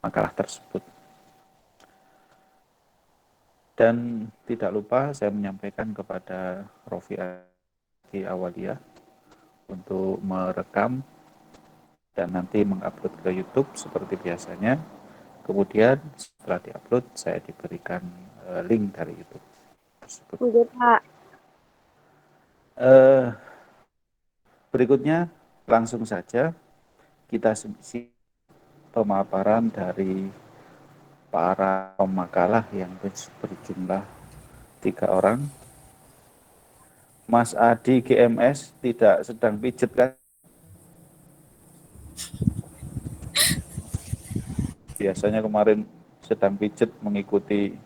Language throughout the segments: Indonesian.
makalah tersebut. Dan tidak lupa saya menyampaikan kepada Rofi Awaliyah untuk merekam dan nanti mengupload ke YouTube seperti biasanya. Kemudian setelah diupload saya diberikan link dari YouTube tersebut. Oke, Pak. Berikutnya langsung saja kita simak pemaparan dari para pemakalah yang berjumlah 3 orang. Mas Adi GMS tidak sedang pijet kan? Biasanya kemarin sedang pijet mengikuti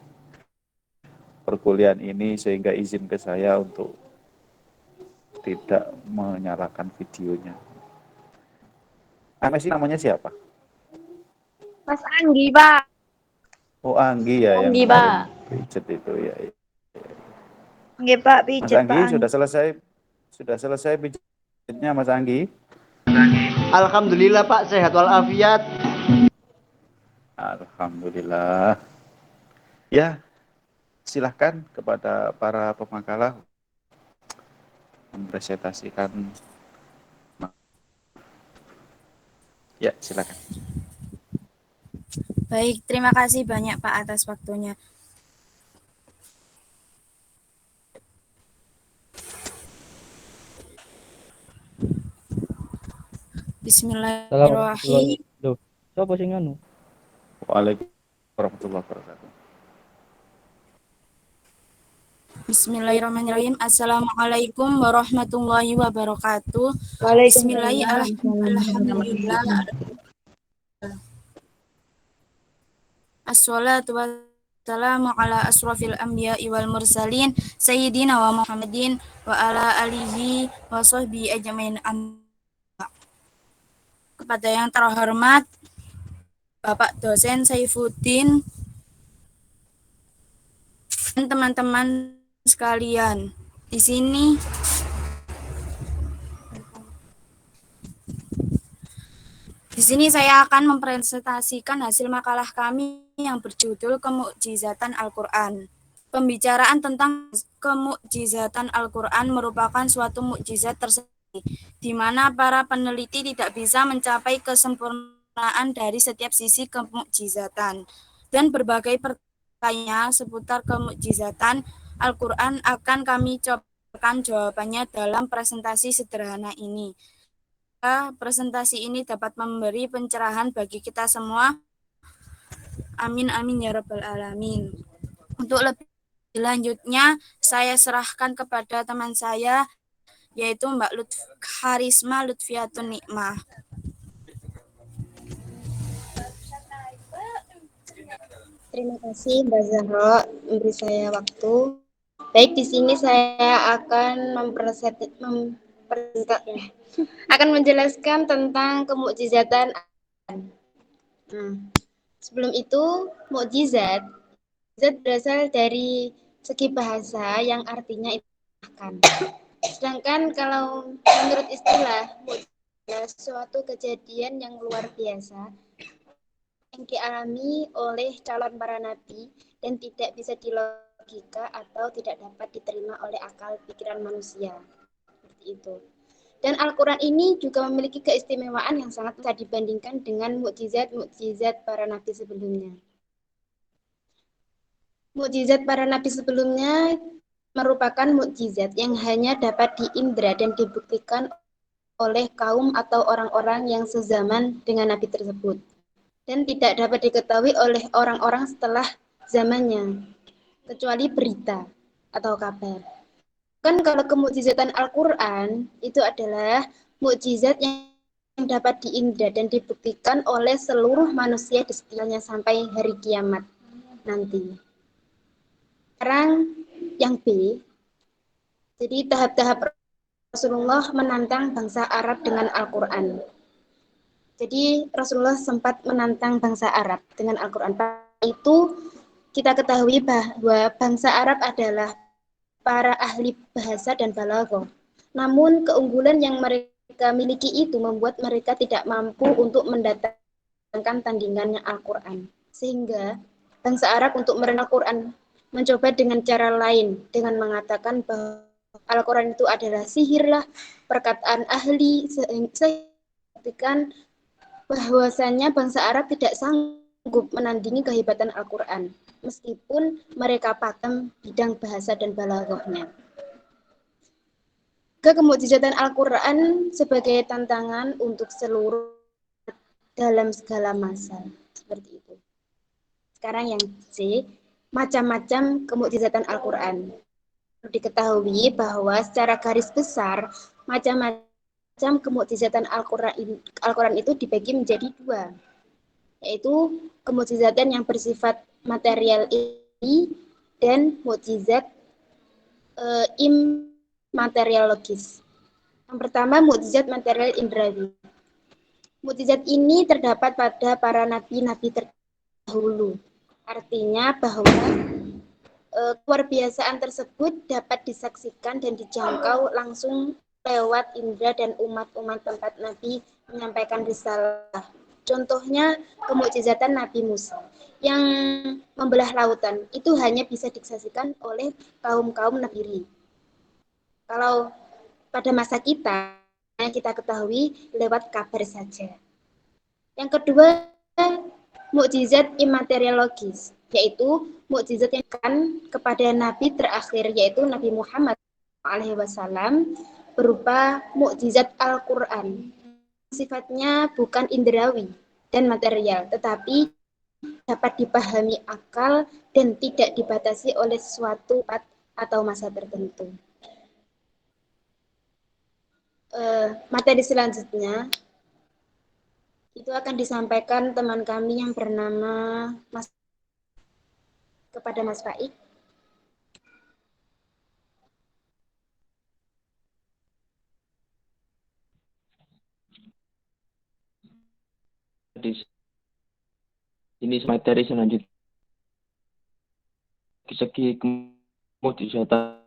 perkuliahan ini sehingga izin ke saya untuk tidak menyalakan videonya. MS namanya siapa? Mas Anggi, Pak. Oh Anggi ya yang Anggi, kemarin Pak. pijet itu ya. Oke, Pak, Mas pijet, Pak Anggi Anggi. sudah selesai pijetnya Mas Anggi? Alhamdulillah Pak, sehat walafiat. Alhamdulillah. Ya, silahkan kepada para pemakalah mempresentasikan. Ya, silakan. Baik, terima kasih banyak Pak atas waktunya. Bismillahirrahmanirrahim. Loh, siapa sing anu? Waalaikumsalam warahmatullahi wabarakatuh. Bismillahirrahmanirrahim. Assalamualaikum warahmatullahi wabarakatuh. Waalaikumsalam. Bismillahirrahmanirrahim. Assalatu wassalamu ala asrafil anbiya'i wal mursalin sayyidina wa Muhammadin wa ala alihi wa sahbihi ajmain. Kepada yang terhormat Bapak dosen Saifuddin dan teman-teman sekalian. Di sini saya akan mempresentasikan hasil makalah kami yang berjudul Kemukjizatan Al-Qur'an. Pembicaraan tentang kemukjizatan Al-Qur'an merupakan suatu mukjizat tersendiri di mana para peneliti tidak bisa mencapai kesempurnaan dari setiap sisi kemukjizatan, dan berbagai pertanyaan seputar kemukjizatan Al-Qur'an akan kami cobakan jawabannya dalam presentasi sederhana ini. Presentasi ini dapat memberi pencerahan bagi kita semua. Amin amin ya rabbal alamin. Untuk lebih lanjutnya saya serahkan kepada teman saya yaitu Mbak Harisma Lutfiatun Nikmah. Terima kasih Mbak Zahra memberi saya waktu. Baik, di sini saya akan menjelaskan tentang kemukjizatan. Sebelum itu, mukjizat berasal dari segi bahasa yang artinya itu akan. Sedangkan kalau menurut istilah, mukjizat suatu kejadian yang luar biasa yang dialami oleh calon para nabi dan tidak bisa dilogika atau tidak dapat diterima oleh akal pikiran manusia. Seperti itu. Dan Al-Quran ini juga memiliki keistimewaan yang sangat bisa dibandingkan dengan mukjizat para nabi sebelumnya. Mukjizat para nabi sebelumnya merupakan mukjizat yang hanya dapat diindra dan dibuktikan oleh kaum atau orang-orang yang sezaman dengan nabi tersebut dan tidak dapat diketahui oleh orang-orang setelah zamannya kecuali berita atau kabar. Kan kalau kemukjizatan Al-Quran itu adalah mukjizat yang dapat diindra dan dibuktikan oleh seluruh manusia di setelahnya sampai hari kiamat nanti. Sekarang yang B, jadi tahap-tahap Rasulullah menantang bangsa Arab dengan Al-Quran. Jadi Rasulullah sempat menantang bangsa Arab dengan Al-Quran. Itu kita ketahui bahwa bangsa Arab adalah para ahli bahasa dan balaghah. Namun keunggulan yang mereka miliki itu membuat mereka tidak mampu untuk mendatangkan tandingannya Al-Quran. Sehingga bangsa Arab untuk merenang Al-Quran mencoba dengan cara lain, dengan mengatakan bahwa Al-Quran itu adalah sihir lah, perkataan ahli, sehingga bahwasanya bangsa Arab tidak sanggup menandingi kehebatan Al-Quran, meskipun mereka paham bidang bahasa dan balaghahnya. Kemukjizatan Al-Quran sebagai tantangan untuk seluruh dalam segala masa, seperti itu. Sekarang yang C, macam-macam kemukjizatan Al-Quran. Perlu diketahui bahwa secara garis besar, macam-macam kemukjizatan Al-Quran itu dibagi menjadi dua, yaitu kemukjizatan yang bersifat material dan mukjizat immateriologis. Yang pertama, mukjizat material indrawi. Mukjizat ini terdapat pada para nabi-nabi terdahulu. Artinya bahwa keluarbiasaan tersebut dapat disaksikan dan dijangkau langsung lewat indera dan umat-umat tempat Nabi menyampaikan risalah. Contohnya kemukjizatan Nabi Musa yang membelah lautan itu hanya bisa disaksikan oleh kaum-kaum Nabi. Kalau pada masa kita ketahui lewat kabar saja. Yang kedua, mukjizat immateriologis, yaitu mukjizat yang akan kepada Nabi terakhir, yaitu Nabi Muhammad SAW, berupa mukjizat Al-Quran. Sifatnya bukan indrawi dan material, tetapi dapat dipahami akal dan tidak dibatasi oleh suatu atau masa tertentu. Materi selanjutnya itu akan disampaikan teman kami yang bernama kepada Mas Faik. Di sini materi selanjutnya segi kemukjizatan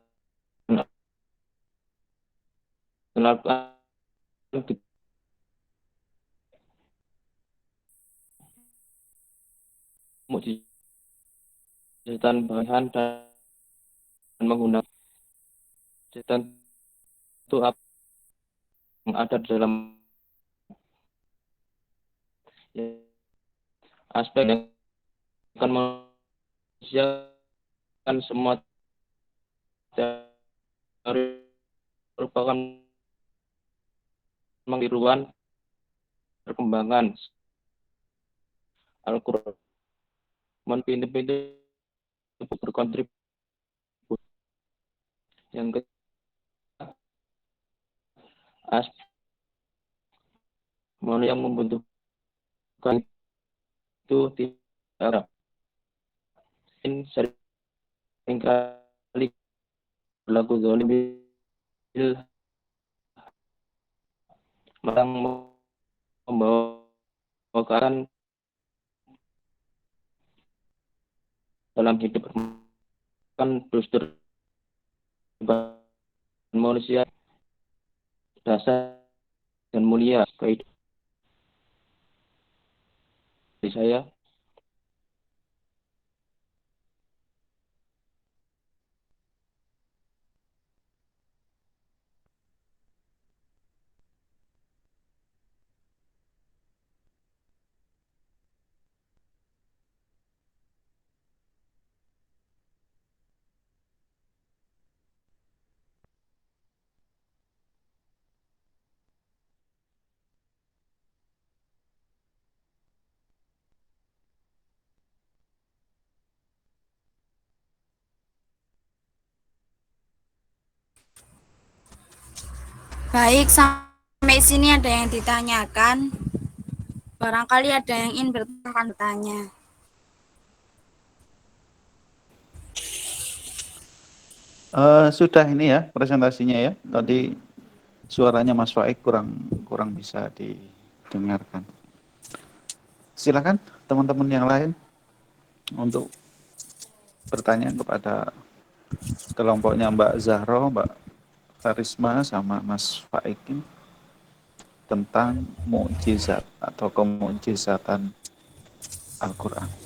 mukjizatan bahan dan menggunakan mukjizatan itu apa yang ada dalam aspek yang akan mengusiakan semua teori merupakan mengtiruan perkembangan Al-Quran pintu-pintu berkontribusi. Yang ketiga, aspek yang membutuhkan itu tidak seringkali berlaku zalim orang membawakan dalam hidup kan dustur manusia dasar dan mulia kehidupan saya. Baik, sampai sini ada yang ditanyakan. Barangkali ada yang ingin bertanya. Sudah ini ya presentasinya ya. Tadi suaranya Mas Faik kurang bisa didengarkan. Silakan teman-teman yang lain untuk bertanya kepada kelompoknya Mbak Zahro, Mbak Karisma, sama Mas Faik. tentang mukjizat atau kemukjizatan Al-Quran.